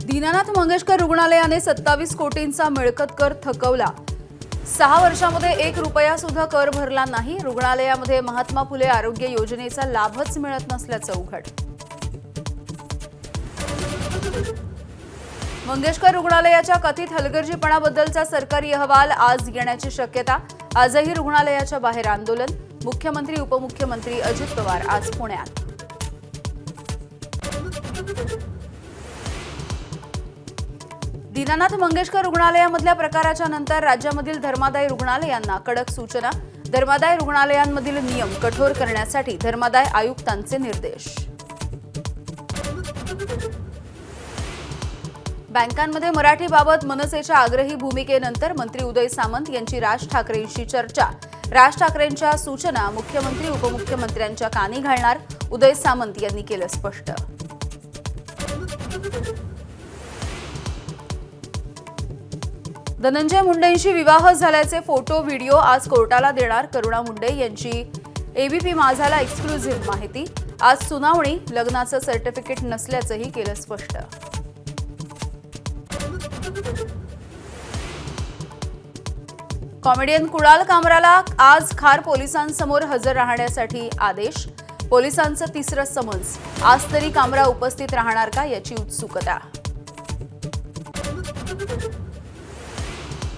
दीनानाथ मंगेशकर रुग्णालयाने 27 कोटींचा मिळकत कर थकवला। 6 वर्षांमध्ये 1 रुपया सुद्धा कर भरला नाही। रुग्णालयामध्ये महात्मा फुले आरोग्य योजनेचा लाभच मिळत नसल्याचं उघड। मंगेशकर रुग्णालयाच्या कथित हलगर्जीपणाबद्दलचा सरकारी अहवाल आज येण्याची शक्यता। आजही रुग्णालयाच्या बाहेर आंदोलन। मुख्यमंत्री उपमुख्यमंत्री अजित पवार आज पुण्यात। दीनानाथ मंगेशकर रुग्णालयामधल्या प्रकाराच्या नंतर राज्यामधील धर्मादाय रुग्णालयांना कडक सूचना। धर्मादाय रुग्णालयांमधील नियम कठोर करण्यासाठी धर्मादाय आयुक्तांचे निर्देश। बँकांमध्ये मराठीबाबत मनसेच्या आग्रही भूमिकेनंतर मंत्री उदय सामंत यांची राज ठाकरेंशी चर्चा। राज ठाकरेंच्या सूचना मुख्यमंत्री उपमुख्यमंत्र्यांच्या कानी घालणार, उदय सामंत यांनी केलं स्पष्ट। धनंजय मुंडेंशी विवाह झाल्याचे फोटो व्हिडिओ आज कोर्टाला देणार करुणा मुंडे यांची एबीपी माझाला एक्सक्लुझिव्ह माहिती। आज सुनावणी। लग्नाचं सर्टिफिकेट नसल्याचंही केलं स्पष्ट। कॉमेडियन कुणाल कामराला आज खार पोलिसांसमोर हजर राहण्यासाठी आदेश। पोलिसांचं तिसरं समन्स। आज तरी कामरा उपस्थित राहणार का याची उत्सुकता।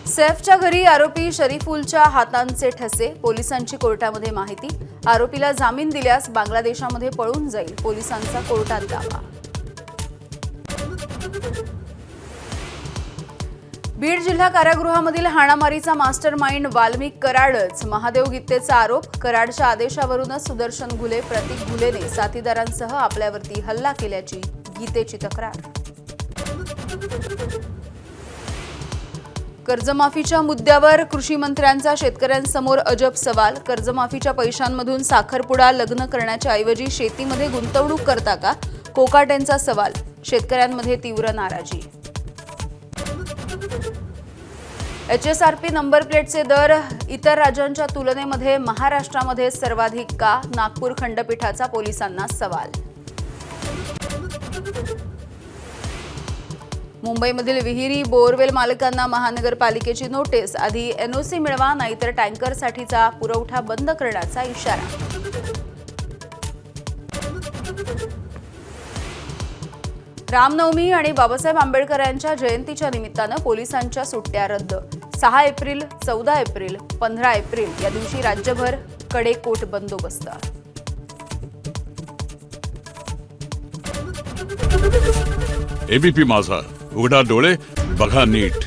सैफच्या घरी आरोपी शरीफुलच्या हातांचे ठसे। पोलिसांची कोर्टामध्ये माहिती। आरोपीला जामीन दिल्यास बांगलादेशामध्ये पळून जाईल, पोलिसांचा कोर्टात दावा। बीड जिल्हा कारागृहामधील हाणामारीचा मास्टरमाइंड वाल्मिक कराडच। महादेव गीतेचा आरोप। कराडच्या आदेशावरूनच सुदर्शन घुले, प्रतीक घुलेने साथीदारांसह आपल्यावरती हल्ला केल्याची गीतेची तक्रार। कर्जमाफीच्या मुद्द्यावर कृषी मंत्र्यांचा शेतकऱ्यांसमोर अजब सवाल। कर्जमाफीच्या पैशांमधून साखरपुडा लग्न करण्याच्या ऐवजी शेतीमध्ये गुंतवणूक करता का? कोकाटेंचा सवाल। शेतकऱ्यांमध्ये तीव्र नाराजी। एचएसआरपी नंबर प्लेटचे दर इतर राज्यांच्या तुलनेमध्ये महाराष्ट्रामध्ये सर्वाधिक का? नागपूर खंडपीठाचा पोलिसांना सवाल। मुंबईमधील विहिरी बोरवेल मालकांना महानगरपालिकेची नोटीस। आधी एनओसी मिळवा, नाहीतर टँकरसाठीचा पुरवठा बंद करण्याचा इशारा। रामनवमी आणि बाबासाहेब आंबेडकर यांच्या जयंतीच्या निमित्तानं पोलिसांच्या सुट्ट्या रद्द। 6 एप्रिल, 14 एप्रिल, 15 एप्रिल या दिवशी राज्यभर कडेकोट बंदोबस्त। एबीपी माझा, उघडा डोळे बघा नीट।